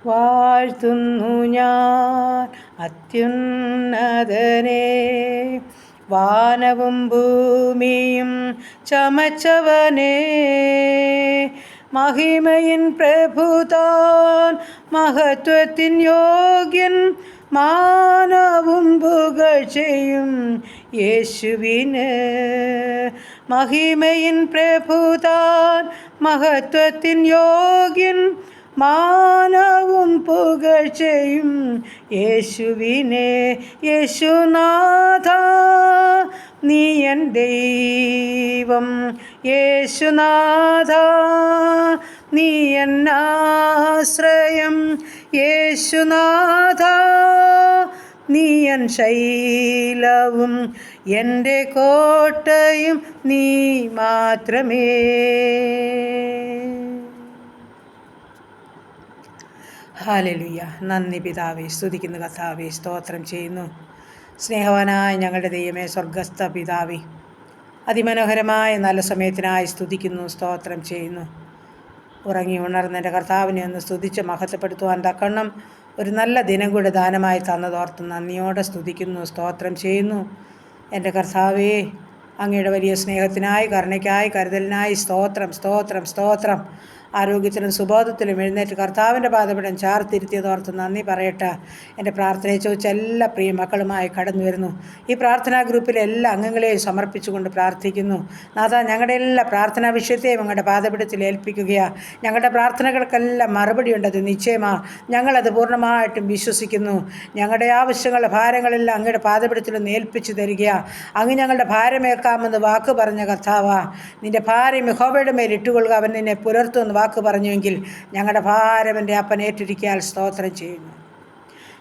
വാഴ്ത്തുന്നു ഞാൻ അത്യുന്നതനെ. വാനവും ഭൂമിയും ചമച്ചവനേ, മഹിമയിൻ പ്രഭുതാൻ, മഹത്വത്തിൻ യോഗ്യൻ, മാനവും പുകഴ്ചയും യേശുവിന്. മഹിമയിൻ പ്രഭുതാൻ, മഹത്വത്തിൻ യോഗ്യൻ, മാനവും പുകഴ്ചയും യേശുവിനെ. യേശുനാഥ നീ എൻ ദൈവം, യേശുനാഥ നീ എൻ ആശ്രയം, യേശുനാഥ നീ എൻ ശൈലവും എൻ്റെ കോട്ടയും നീ മാത്രമേ. ഹല്ലേലൂയ. നന്ദി പിതാവേ, സ്തുതിക്കുന്നു കർത്താവേ, സ്തോത്രം ചെയ്യുന്നു. സ്നേഹവാനായ ഞങ്ങളുടെ ദൈവമേ, സ്വർഗസ്ഥ പിതാവേ, അതിമനോഹരമായ നല്ല സമയത്തിനായി സ്തുതിക്കുന്നു, സ്തോത്രം ചെയ്യുന്നു. ഉറങ്ങി ഉണർന്ന് എൻ്റെ കർത്താവിനെ ഒന്ന് സ്തുതിച്ച് മഹത്വപ്പെടുത്തുവാൻ തക്കവണ്ണം ഒരു നല്ല ദിനം കൂടെ ദാനമായി തന്നതോർത്ത് നന്ദിയോടെ സ്തുതിക്കുന്നു, സ്തോത്രം ചെയ്യുന്നു. എൻ്റെ കർത്താവേ, അങ്ങയുടെ വലിയ സ്നേഹത്തിനായി, കരുണയ്ക്കായി, കരുതലിനായി സ്തോത്രം, സ്തോത്രം, സ്തോത്രം. ആരോഗ്യത്തിലും സുബോധത്തിലും എഴുന്നേറ്റ് കർത്താവിൻ്റെ പാദപീഠം ചാർത്തിരുത്തിയതോർത്ത് നന്ദി പറയട്ടെ. എൻ്റെ പ്രാർത്ഥനയെ ചോദിച്ച എല്ലാ പ്രിയ മക്കളുമായി കടന്നു വരുന്നു. ഈ പ്രാർത്ഥനാ ഗ്രൂപ്പിലെ എല്ലാ അംഗങ്ങളെയും സമർപ്പിച്ചുകൊണ്ട് പ്രാർത്ഥിക്കുന്നു. നാഥ, ഞങ്ങളുടെ എല്ലാ പ്രാർത്ഥനാ വിഷയത്തെയും അങ്ങയുടെ പാദപീഠത്തിൽ ഏൽപ്പിക്കുകയാണ്. ഞങ്ങളുടെ പ്രാർത്ഥനകൾക്കെല്ലാം മറുപടിയുണ്ടത് നിശ്ചയമാണ്. ഞങ്ങളത് പൂർണ്ണമായിട്ടും വിശ്വസിക്കുന്നു. ഞങ്ങളുടെ ആവശ്യങ്ങളുടെ ഭാരങ്ങളെല്ലാം അങ്ങയുടെ പാദപീഠത്തിലൊന്ന് ഏൽപ്പിച്ചു തരികയാണ്. അങ്ങ് ഞങ്ങളുടെ ഭാരമേൽക്കാമെന്ന് വാക്ക് പറഞ്ഞ കർത്താവാ, നിൻ്റെ ഭാരം യഹോവയുടെ മേൽ ഇട്ടുകൊള്ളുക, അവൻ നിന്നെ പുലർത്തുമെന്ന് വാക്ക് പറഞ്ഞുവെങ്കിൽ ഞങ്ങളുടെ ഭാരം എൻ്റെ അപ്പൻ ഏറ്റെടുക്കിയാൽ സ്തോത്രം ചെയ്യുന്നു.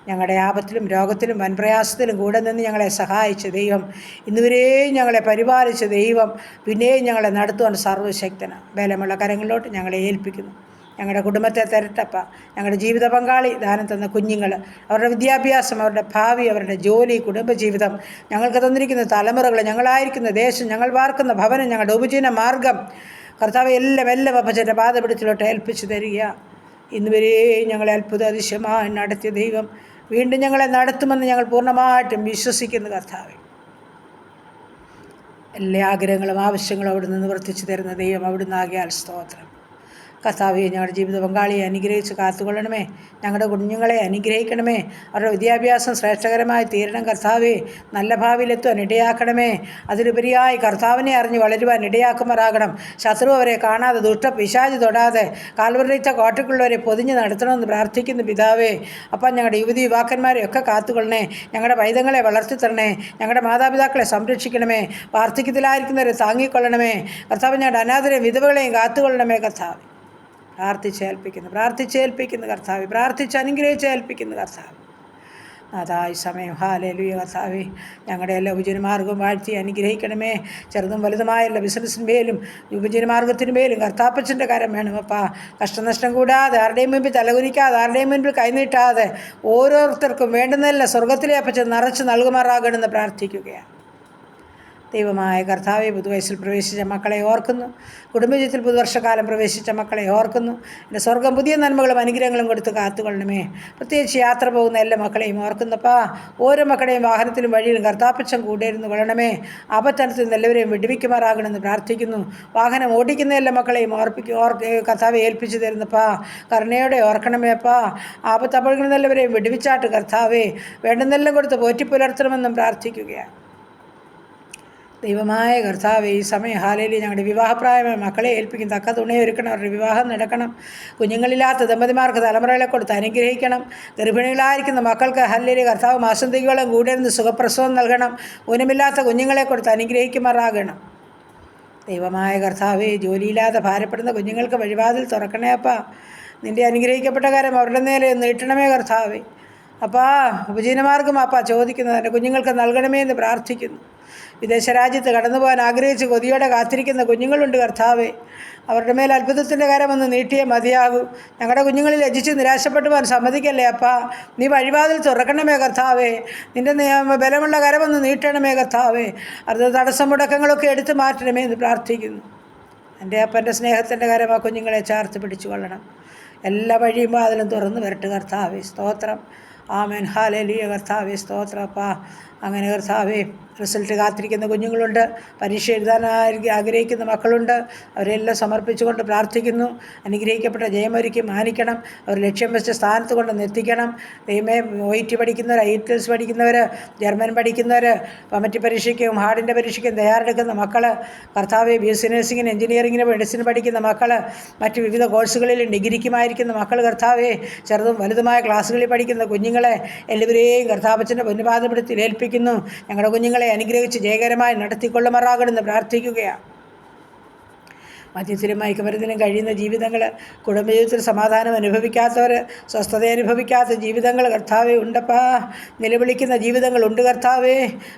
ഞങ്ങളുടെ ആപത്തിലും രോഗത്തിലും വൻപ്രയാസത്തിലും കൂടെ നിന്ന് ഞങ്ങളെ സഹായിച്ച ദൈവം, ഇന്നുവരെയും ഞങ്ങളെ പരിപാലിച്ച ദൈവം, പിന്നെയും ഞങ്ങളെ നടത്തുവാൻ സർവ്വശക്തനാണ്. ബലമുള്ള കരങ്ങളിലോട്ട് ഞങ്ങളെ ഏൽപ്പിക്കുന്നു. ഞങ്ങളുടെ കുടുംബത്തെ തരട്ടപ്പ, ഞങ്ങളുടെ ജീവിത പങ്കാളി, ദാനം തന്ന കുഞ്ഞുങ്ങൾ, അവരുടെ വിദ്യാഭ്യാസം, അവരുടെ ഭാവി, അവരുടെ ജോലി, കുടുംബജീവിതം, ഞങ്ങൾക്ക് തന്നിരിക്കുന്ന തലമുറകൾ, ഞങ്ങളായിരിക്കുന്ന ദേശം, ഞങ്ങൾ പാർക്കുന്ന ഭവനം, ഞങ്ങളുടെ ഉപജീവന മാർഗം, കർത്താവ് എല്ലാം അപ്പച്ചൻ്റെ പാദപീഠത്തിലോട്ട് ഏൽപ്പിച്ചു തരിക. ഇന്നുവരെയും ഞങ്ങളെ അത്ഭുത അതിശയമായി നടത്തിയ ദൈവം വീണ്ടും ഞങ്ങളെ നടത്തുമെന്ന് ഞങ്ങൾ പൂർണ്ണമായിട്ടും വിശ്വസിക്കുന്നു. കർത്താവെ, എല്ലാ ആഗ്രഹങ്ങളും ആവശ്യങ്ങളും അവിടുന്ന് നിവർത്തിച്ചു തരുന്ന ദൈവം അവിടുന്ന് ആകിയാൽ സ്തോത്രം. കർത്താവെ, ഞങ്ങളുടെ ജീവിത പങ്കാളിയെ അനുഗ്രഹിച്ച് കാത്തുകൊള്ളണമേ. ഞങ്ങളുടെ കുഞ്ഞുങ്ങളെ അനുഗ്രഹിക്കണമേ. അവരുടെ വിദ്യാഭ്യാസം ശ്രേഷ്ഠകരമായി തീരണം. കർത്താവെ, നല്ല ഭാവിയിലെത്തുവാൻ ഇടയാക്കണമേ. അതിലുപരിയായി കർത്താവിനെ അറിഞ്ഞ് വളരുവാൻ ഇടയാക്കുമാറാകണം. ശത്രു അവരെ കാണാതെ, പിശാച് തൊടാതെ, കാൽവരിച്ച കോട്ടയ്ക്കുള്ളവരെ പൊതിഞ്ഞ് നടത്തണമെന്ന് പ്രാർത്ഥിക്കുന്നു പിതാവേ. അപ്പം ഞങ്ങളുടെ യുവതി യുവാക്കന്മാരെയൊക്കെ കാത്തുകൊള്ളണേ. ഞങ്ങളുടെ പൈതങ്ങളെ വളർത്തിത്തരണേ. ഞങ്ങളുടെ മാതാപിതാക്കളെ സംരക്ഷിക്കണമേ. വാർദ്ധക്യത്തിലായിരിക്കുന്നവരെ താങ്ങിക്കൊള്ളണമേ. കർത്താവ്, ഞങ്ങളുടെ അനാഥരെയും വിധവകളെയും കാത്തുകൊള്ളണമേ. കർത്താവ്, പ്രാർത്ഥിച്ചേൽപ്പിക്കുന്നു കർത്താവ്, പ്രാർത്ഥിച്ച് അനുഗ്രഹിച്ചേൽപ്പിക്കുന്നു കർത്താവ്. അതായി സമയം ഹല്ലേലൂയ. കർത്താവേ, ഞങ്ങളുടെ എല്ലാ ഉപജീവനമാർഗവും വാഴ്ത്തി അനുഗ്രഹിക്കണമേ. ചെറുതും വലുതുമായ എല്ലാ ബിസിനസ്സിന്മേലും ഉപജീവനമാർഗത്തിനുമേലും കർത്താപ്പച്ചൻ്റെ കരം വേണം അപ്പാ. കഷ്ടനഷ്ടം കൂടാതെ, ആരുടെയും മുമ്പിൽ തലകുനിക്കാതെ, ആരുടെയും മുൻപിൽ കൈനീട്ടാതെ ഓരോരുത്തർക്കും വേണ്ടുന്നതല്ല സ്വർഗത്തിലെ അപ്പച്ചൻ നിറച്ച് നൽകുമാറാകണമെന്ന് പ്രാർത്ഥിക്കുകയാണ്. ദൈവമായ കർത്താവെ, പുതുവയസ്സിൽ പ്രവേശിച്ച മക്കളെ ഓർക്കുന്നു. കുടുംബജീവിതത്തിൽ പുതുവർഷക്കാലം പ്രവേശിച്ച മക്കളെ ഓർക്കുന്നു. എൻ്റെ സ്വർഗം പുതിയ നന്മകളും അനുഗ്രഹങ്ങളും കൊടുത്ത് കാത്തുകൊള്ളണമേ. പ്രത്യേകിച്ച് യാത്ര പോകുന്ന എല്ലാ മക്കളെയും ഓർക്കുന്നപ്പാ. ഓരോ മക്കളെയും വാഹനത്തിലും വഴിയിലും കർത്താപ്പച്ചൻ കൂടെയിരുന്നു കൊള്ളണമേ. ആപത്തനത്തിൽ നിന്ന് എല്ലാവരെയും വിടുവിക്കുമാറാകണമെന്ന് പ്രാർത്ഥിക്കുന്നു. വാഹനം ഓടിക്കുന്ന എല്ലാ മക്കളെയും കർത്താവെ ഏൽപ്പിച്ചു തരുന്നപ്പാ. കരുണയോടെ ഓർക്കണമേ അപ്പാ. ആപത്തപ്പഴുകളിൽ എല്ലാവരെയും വിടുവിച്ചാട്ട് കർത്താവെ വേണ്ടുന്നെല്ലാം കൊടുത്ത് പോറ്റിപ്പുലർത്തണമെന്നും പ്രാർത്ഥിക്കുകയാണ്. ദൈവമായ കർത്താവെ, ഈ സമയം ഹല്ലേലൂയ, ഞങ്ങളുടെ വിവാഹപ്രായമായ മക്കളെ ഏൽപ്പിക്കും. തക്ക തുണയൊരുക്കണം. അവരുടെ വിവാഹം നടക്കണം. കുഞ്ഞുങ്ങളില്ലാത്ത ദമ്പതിമാർക്ക് തലമുറകളെ കൊടുത്ത് അനുഗ്രഹിക്കണം. ഗർഭിണികളായിരിക്കുന്ന മക്കൾക്ക് ഹല്ലേലൂയ കർത്താവ് മാസം തികയോളം കൂടെ നിന്ന് സുഖപ്രസവം നൽകണം. ഊനമില്ലാത്ത കുഞ്ഞുങ്ങളെ കൊടുത്ത് അനുഗ്രഹിക്കുമാറാകണം. ദൈവമായ കർത്താവെ, ജോലിയില്ലാതെ ഭാരപ്പെടുന്ന കുഞ്ഞുങ്ങൾക്ക് വഴിവാതിൽ തുറക്കണേ അപ്പാ. നിൻ്റെ അനുഗ്രഹിക്കപ്പെട്ട കാര്യം അവരുടെ നേരെ നീട്ടണമേ കർത്താവെ. അപ്പാ, ഉപജീവനമാർഗം അപ്പാ ചോദിക്കുന്നത് എൻ്റെ കുഞ്ഞുങ്ങൾക്ക് നൽകണമേ എന്ന് പ്രാർത്ഥിക്കുന്നു. വിദേശ രാജ്യത്ത് കടന്നു പോകാൻ ആഗ്രഹിച്ച് കൊതിയോടെ കാത്തിരിക്കുന്ന കുഞ്ഞുങ്ങളുണ്ട് കർത്താവെ. അവരുടെ മേൽ അത്ഭുതത്തിൻ്റെ കരമൊന്ന് നീട്ടിയേ മതിയാകൂ. ഞങ്ങളുടെ കുഞ്ഞുങ്ങളിൽ ലജ്ജിച്ച് നിരാശപ്പെട്ടു പോകാൻ സമ്മതിക്കല്ലേ അപ്പാ. നീ വഴിവാതിൽ തുറക്കണമേ കർത്താവെ. നിൻ്റെ ബലമുള്ള കരമൊന്ന് നീട്ടണമേ കർത്താവെ. അത് തടസ്സം മുടക്കങ്ങളൊക്കെ എടുത്തു മാറ്റണമേ എന്ന് പ്രാർത്ഥിക്കുന്നു. എൻ്റെ അപ്പൻ്റെ സ്നേഹത്തിൻ്റെ കരം ആ കുഞ്ഞുങ്ങളെ ചേർത്ത് പിടിച്ചു കൊള്ളണം. എല്ലാ വഴിയും വാതിലും തുറന്നു വരട്ടെ കർത്താവേ. സ്തോത്രം. ആമേൻ. ഹല്ലേലൂയ കർത്താവേ. സ്തോത്രം അപ്പാ. അങ്ങനെ കർത്താവേ, റിസൾട്ട് കാത്തിരിക്കുന്ന കുഞ്ഞുങ്ങളുണ്ട്, പരീക്ഷ എഴുതാൻ ആഗ്രഹിക്കുന്ന മക്കളുണ്ട്. അവരെല്ലാം സമർപ്പിച്ചുകൊണ്ട് പ്രാർത്ഥിക്കുന്നു. അനുഗ്രഹിക്കപ്പെട്ട ജയമൊരുക്കി മാനിക്കണം. അവർ ലക്ഷ്യം വെച്ച സ്ഥാനത്ത് കൊണ്ടൊന്ന് എത്തിക്കണം. ദൈവമേ, OIT പഠിക്കുന്നവർ, IELTS പഠിക്കുന്നവർ, ജർമ്മൻ പഠിക്കുന്നവർ, കമ്മിറ്റി പരീക്ഷയ്ക്കും ഹാർഡിൻ്റെ പരീക്ഷയ്ക്കും തയ്യാറെടുക്കുന്ന മക്കൾ, കർത്താവെ BSc നഴ്സിങ്ങിന്, എഞ്ചിനീയറിങ്ങിന്, മെഡിസിൻ പഠിക്കുന്ന മക്കൾ, മറ്റ് വിവിധ കോഴ്സുകളിലും ഡിഗ്രിക്കുമായിരിക്കുന്ന മക്കൾ, കർത്താവെ ചെറുതും വലുതുമായ ക്ലാസ്സുകളിൽ പഠിക്കുന്ന കുഞ്ഞുങ്ങളെ എല്ലാവരെയും കർത്താവച്ചൻ്റെ പൊന്നുപാദപ്പെടുത്തി ഏൽപ്പിക്കുന്നു. ഞങ്ങളുടെ കുഞ്ഞുങ്ങളെ അനുഗ്രഹിച്ച് ജയകരമായി നടത്തിക്കൊള്ളുമാറാകണമെന്ന് പ്രാർത്ഥിക്കുകയാണ്. മദ്യത്തിലും മയക്കുമരുന്നിലും കഴിയുന്ന ജീവിതങ്ങൾ, കുടുംബജീവിതത്തിൽ സമാധാനം അനുഭവിക്കാത്തവർ, സ്വസ്ഥത അനുഭവിക്കാത്ത ജീവിതങ്ങൾ കർത്താവേ ഉണ്ടപ്പാ. നിലവിളിക്കുന്ന ജീവിതങ്ങളുണ്ട് കർത്താവേ.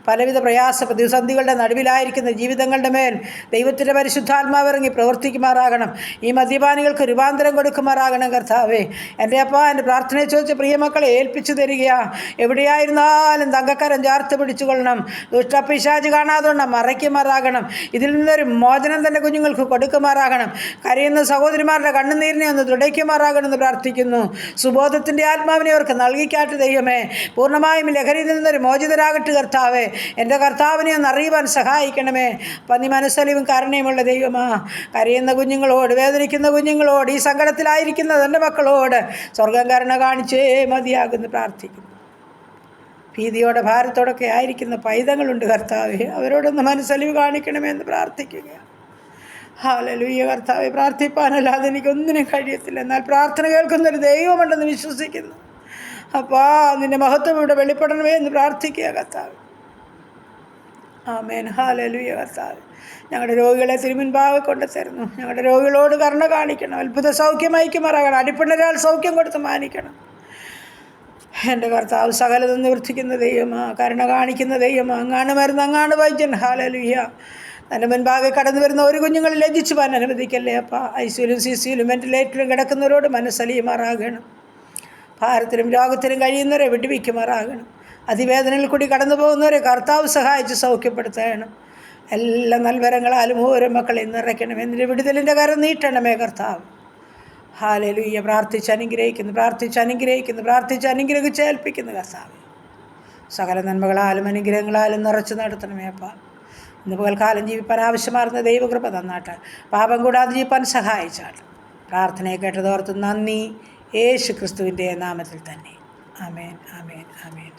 പലവിധ പ്രയാസ പ്രതിസന്ധികളുടെ നടുവിലായിരിക്കുന്ന ജീവിതങ്ങളുടെ മേൽ ദൈവത്തിൻ്റെ പരിശുദ്ധാത്മാവ് ഇറങ്ങി പ്രവർത്തിക്കുമാറാകണം. ഈ മദ്യപാനികൾക്ക് രൂപാന്തരം കൊടുക്കുമാറാകണം കർത്താവേ. എൻ്റെ അപ്പാ, എൻ്റെ പ്രാർത്ഥനയെ ചോദിച്ച് പ്രിയമക്കളെ ഏൽപ്പിച്ചു തരികയാണ്. എവിടെയായിരുന്നാലും തങ്കക്കരം ചേർത്ത് പിടിച്ചുകൊള്ളണം. ദുഷ്ടപിശാച് കാണാതെ മറയ്ക്കുമാറാകണം. ഇതിൽ നിന്നൊരു മോചനം തന്നെ കുഞ്ഞുങ്ങൾക്ക് കൊടുക്കും മാറാകണം. കരയുന്ന സഹോദരിമാരുടെ കണ്ണുനീരിനെ ഒന്ന് തുടയ്ക്കുമാറാകണമെന്ന് പ്രാർത്ഥിക്കുന്നു. സുബോധത്തിൻ്റെ ആത്മാവിനെ അവർക്ക് നൽകിക്കാട്ട് ദൈവമേ. പൂർണ്ണമായും ലഹരിയിൽ നിന്നൊരു മോചിതരാകട്ടെ കർത്താവേ. എൻ്റെ കർത്താവിനെ ഒന്ന് അറിയുവാൻ സഹായിക്കണമേ. പന്നി മനസ്സലിവും കരുണയുമുള്ള ദൈവമാ. കരയുന്ന കുഞ്ഞുങ്ങളോട്, വേദനിക്കുന്ന കുഞ്ഞുങ്ങളോട്, ഈ സങ്കടത്തിലായിരിക്കുന്ന എൻ്റെ മക്കളോട് സ്വർഗം കരുണ കാണിച്ചേ മതിയാകുന്നു പ്രാർത്ഥിക്കുന്നു. ഭീതിയോടെ ഭാരത്തോടൊക്കെ ആയിരിക്കുന്ന പൈതങ്ങളുണ്ട് കർത്താവേ. അവരോടൊന്ന് മനസ്സലിവ് കാണിക്കണമേ എന്ന് പ്രാർത്ഥിക്കുകയാണ്. ഹല്ലേലൂയ കർത്താവേ. പ്രാർത്ഥിപ്പാനല്ലാതെ എനിക്കൊന്നിനും കഴിയത്തില്ല. എന്നാൽ പ്രാർത്ഥന കേൾക്കുന്നൊരു ദൈവമുണ്ടെന്ന് വിശ്വസിക്കുന്നു. അപ്പാ, നിൻ്റെ മഹത്വം ഇവിടെ വെളിപ്പെടണമേ എന്ന് പ്രാർത്ഥിക്കുക കർത്താവേ. ആമേൻ. ഹല്ലേലൂയ കർത്താവേ. ഞങ്ങളുടെ രോഗികളെ തിരുമുൻപാകെ കൊണ്ട് തരുന്നു. ഞങ്ങളുടെ രോഗികളോട് കരുണ കാണിക്കണം. അത്ഭുത സൗഖ്യമയക്കുമാറാകണം. അടിപ്പിണരാൾ സൗഖ്യം കൊടുത്ത് മാനിക്കണം. എൻ്റെ കർത്താവ് സകലതും നിവർത്തിക്കുന്ന ദൈവമാ, കരുണ കാണിക്കുന്ന ദൈവമാ. അങ്ങാണ് മരുന്ന്, അങ്ങാണ് വൈദ്യൻ. ഹല്ലേലൂയ. അതിൻ്റെ മുൻപാകെ കടന്നു വരുന്ന ഒരു കുഞ്ഞുങ്ങൾ ലജ്ജിച്ചു പോകാൻ അനുവദിക്കല്ലേ അപ്പാ. ICUലും CCUലും വെന്റിലേറ്ററിലും കിടക്കുന്നവരോട് മനസ്സലിയുമാറാകണം. ഭാരത്തിലും രോഗത്തിലും കഴിയുന്നവരെ വിടുവിക്കുമാറാകണം. അതിവേദനയിൽ കൂടി കടന്നു പോകുന്നവരെ കർത്താവ് സഹായിച്ച് സൗഖ്യപ്പെടുത്തണം. എല്ലാ നൽവരങ്ങളാലും ഓരോ മക്കളെ നിറയ്ക്കണം. എന്നിട്ട് വിടുതലിൻ്റെ കരം നീട്ടണമേ കർത്താവ്. ഹല്ലേലൂയ. പ്രാർത്ഥിച്ച് അനുഗ്രഹിച്ച് ഏൽപ്പിക്കുന്നു കർത്താവ്. സകല നന്മകളാലും അനുഗ്രഹങ്ങളാലും നിറച്ച് നടത്തണമേ അപ്പാ. ഇന്ന് പകൽക്കാലം ജീവിപ്പാൻ ആവശ്യമാർന്ന ദൈവകൃപ തന്നാട്ട്, പാപം കൂടാതെ ജീവിപ്പാൻ സഹായിച്ചാട്ട്. പ്രാർത്ഥനയെ കേട്ടതോർത്ത് നന്ദി. യേശു ക്രിസ്തുവിൻ്റെ നാമത്തിൽ തന്നെ. ആമേൻ, ആമേൻ, ആമേൻ.